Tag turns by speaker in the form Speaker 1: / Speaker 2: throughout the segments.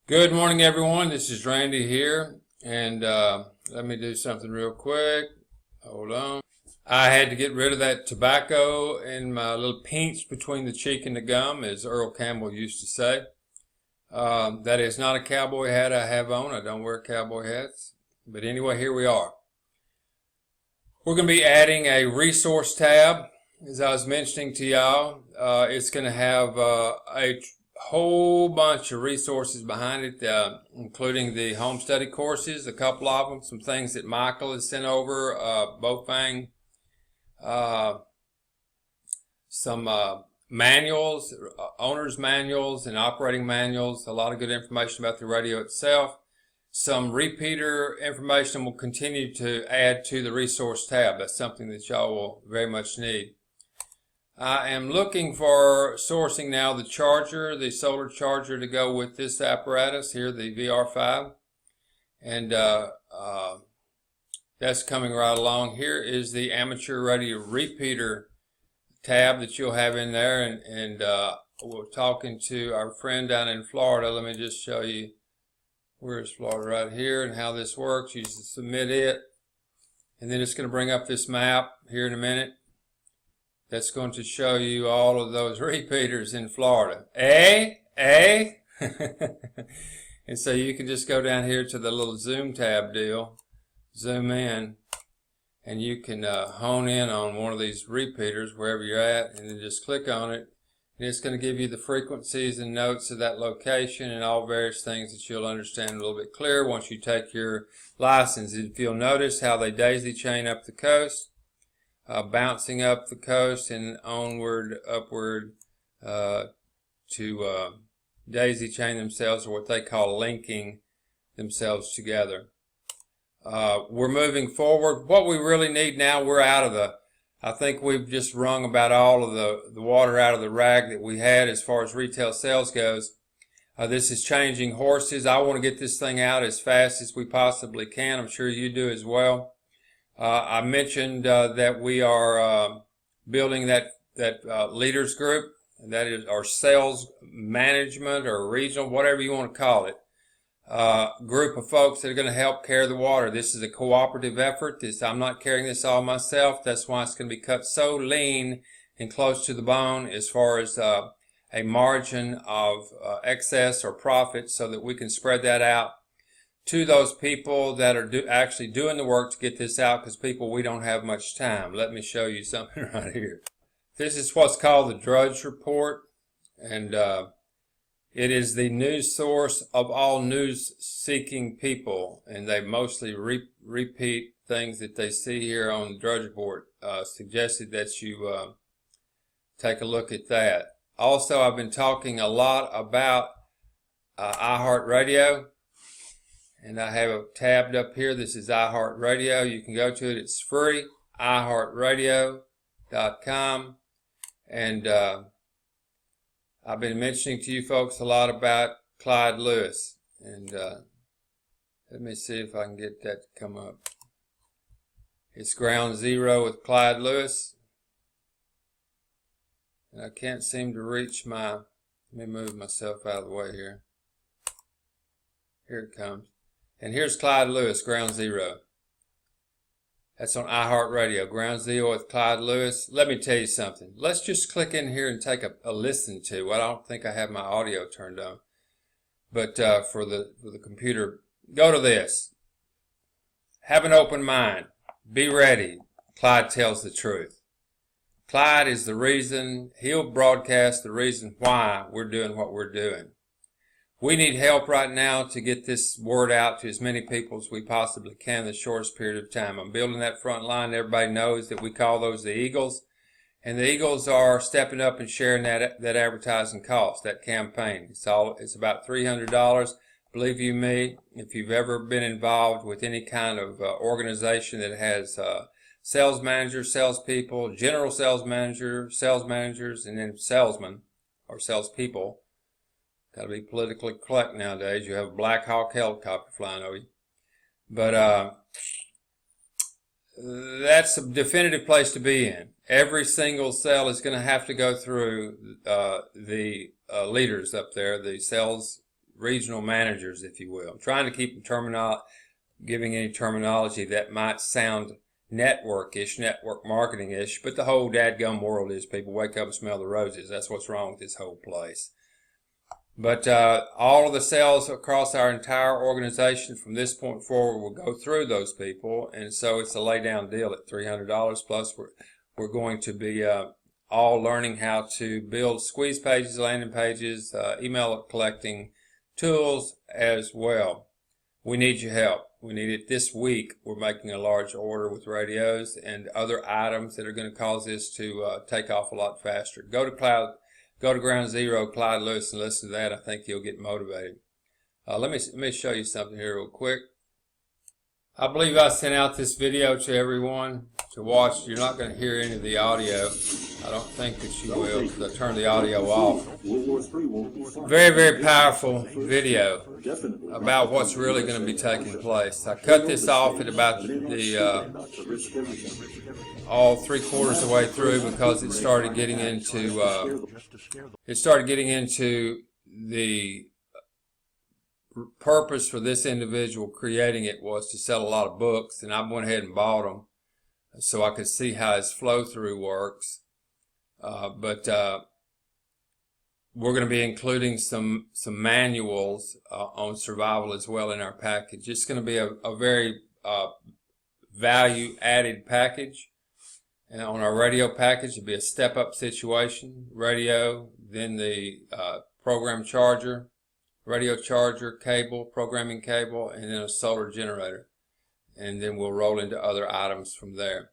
Speaker 1: Good morning, everyone. This is Randy here, and let me do something real quick. Hold on. I had to get rid of that tobacco in my little pinch between the cheek and the gum, as Earl Campbell used to say. That is not a cowboy hat I have on. I don't wear cowboy hats. But anyway, here we are. We're going to be adding a resource tab. As I was mentioning to y'all, it's going to have a whole bunch of resources behind it, including the home study courses, a couple of them, some things that Michael has sent over, Bofang, some manuals, owner's manuals and operating manuals, a lot of good information about the radio itself. Some repeater information will continue to add to the resource tab. That's something that y'all will very much need. I am looking for sourcing now the charger, the solar charger to go with this apparatus here, the VR5. And that's coming right along. Here is the amateur radio repeater tab that you'll have in there. And we're talking to our friend down in Florida. Let me just show you where's Florida right here and how this works. You just submit it. And then it's going to bring up this map here in a minute. That's going to show you all of those repeaters in Florida. And so you can just go down here to the little zoom tab deal, zoom in, and you can hone in on one of these repeaters wherever you're at, and then just click on it. And it's going to give you the frequencies and notes of that location and all various things that you'll understand a little bit clearer once you take your license. If you'll notice how they daisy chain up the coast, bouncing up the coast and onward, upward to daisy chain themselves, or what they call linking themselves together. We're moving forward. What we really need now, we're out of I think we've just wrung about all of the water out of the rag that we had as far as retail sales goes. This is changing horses. I want to get this thing out as fast as we possibly can. I'm sure you do as well. I mentioned that we are building that leaders group, and that is our sales management or regional, whatever you want to call it, group of folks that are going to help carry the water. This is a cooperative effort. I'm not carrying this all myself. That's why it's going to be cut so lean and close to the bone as far as a margin of excess or profit, so that we can spread that out to those people that are actually doing the work to get this out, because people, we don't have much time. Let me show you something right here. This is what's called the Drudge Report, and it is the news source of all news-seeking people, and they mostly repeat things that they see here on the Drudge Report. Suggested that you take a look at that. Also, I've been talking a lot about iHeartRadio. And I have it tabbed up here. This is iHeartRadio. You can go to it. It's free. iHeartRadio.com. And I've been mentioning to you folks a lot about Clyde Lewis. And let me see if I can get that to come up. It's Ground Zero with Clyde Lewis. And I can't seem to reach let me move myself out of the way here. Here it comes. And here's Clyde Lewis, Ground Zero. That's on iHeartRadio, Ground Zero with Clyde Lewis. Let me tell you something. Let's just click in here and take a listen to. Well, I don't think I have my audio turned on. But for the computer, go to this. Have an open mind. Be ready. Clyde tells the truth. Clyde is the reason. He'll broadcast the reason why we're doing what we're doing. We need help right now to get this word out to as many people as we possibly can in the shortest period of time. I'm building that front line. Everybody knows that we call those the Eagles. And the Eagles are stepping up and sharing that advertising cost, that campaign. It's about $300. Believe you me, if you've ever been involved with any kind of organization that has sales managers, salespeople, general sales manager, sales managers, and then salesmen or salespeople, got to be politically correct nowadays. You have a Black Hawk helicopter flying over you. But that's a definitive place to be in. Every single sale is going to have to go through the leaders up there, the sales regional managers, if you will. I'm trying to keep them giving any terminology that might sound network-ish, network marketing-ish, but the whole dadgum world is people wake up and smell the roses. That's what's wrong with this whole place. But all of the sales across our entire organization from this point forward will go through those people, and so it's a lay-down deal at $300. Plus, we're going to be all learning how to build squeeze pages, landing pages, email collecting tools as well. We need your help. We need it this week. We're making a large order with radios and other items that are going to cause this to take off a lot faster. Go to Ground Zero, Clyde Lewis, and listen to that. I think you'll get motivated. Let me show you something here real quick. I believe I sent out this video to everyone to watch. You're not going to hear any of the audio. I don't think that you will, because I turned the audio off. Very, very powerful video about what's really going to be taking place. I cut this off at about all 3/4 of the way through because it started getting into the purpose for this individual creating it was to sell a lot of books, and I went ahead and bought them so I could see how his flow through works. But we're going to be including some manuals on survival as well in our package. It's going to be a very value added package. And on our radio package, it'll be a step-up situation, radio, then the program charger, radio charger, cable, programming cable, and then a solar generator. And then we'll roll into other items from there.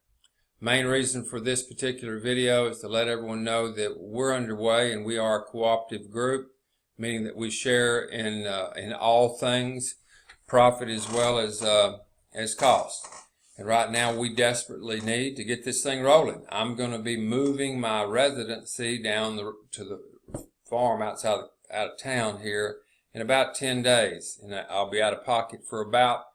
Speaker 1: Main reason for this particular video is to let everyone know that we're underway and we are a cooperative group, meaning that we share in all things, profit as well as cost. And right now we desperately need to get this thing rolling. I'm going to be moving my residency down to the farm out of town here in about 10 days. And I'll be out of pocket for about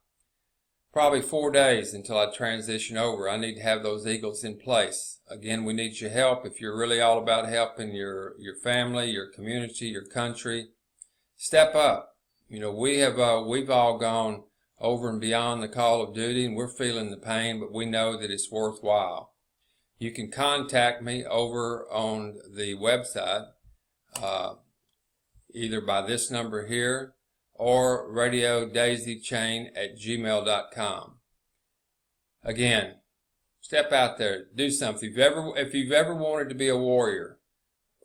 Speaker 1: probably 4 days until I transition over. I need to have those eagles in place. Again, we need your help. If you're really all about helping your family, your community, your country, step up. You know, we've all gone over and beyond the call of duty, and we're feeling the pain, but we know that it's worthwhile. You can contact me over on the website, either by this number here or radiodaisychain@gmail.com. Again, step out there, do something. If you've ever wanted to be a warrior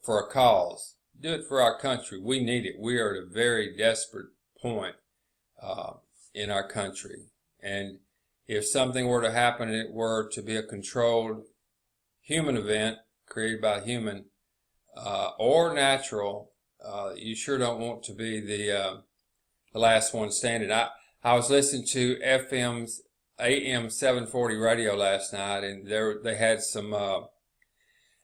Speaker 1: for a cause, do it for our country. We need it. We are at a very desperate point in our country. And if something were to happen and it were to be a controlled human event created by human or natural, you sure don't want to be the last one standing. I was listening to FM's AM 740 radio last night, and they had some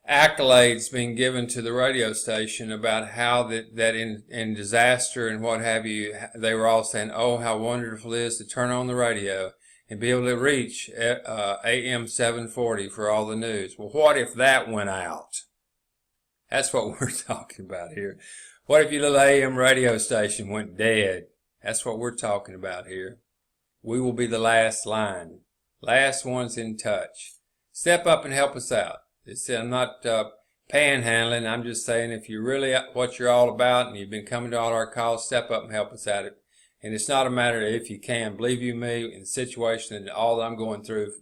Speaker 1: accolades being given to the radio station about how that in disaster and what have you, they were all saying, oh, how wonderful it is to turn on the radio and be able to reach AM 740 for all the news. Well, what if that went out? That's what we're talking about here. What if your little AM radio station went dead? That's what we're talking about here. We will be the last line, last ones in touch. Step up and help us out. I'm not panhandling. I'm just saying if you're really what you're all about and you've been coming to all our calls, step up and help us out. And it's not a matter of if you can. Believe you me, in the situation and all that I'm going through,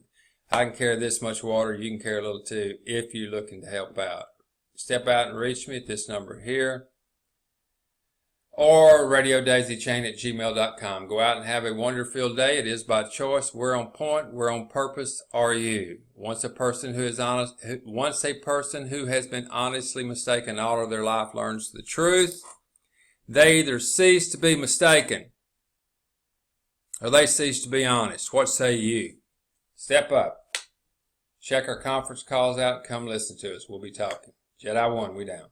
Speaker 1: I can carry this much water. You can carry a little too if you're looking to help out. Step out and reach me at this number here, or radiodaisychain@gmail.com. Go out and have a wonder-filled day. It is by choice. We're on point. We're on purpose. Are you? Once a person who has been honestly mistaken all of their life learns the truth, they either cease to be mistaken or they cease to be honest. What say you? Step up. Check our conference calls out and come listen to us. We'll be talking. Jedi 1, we down.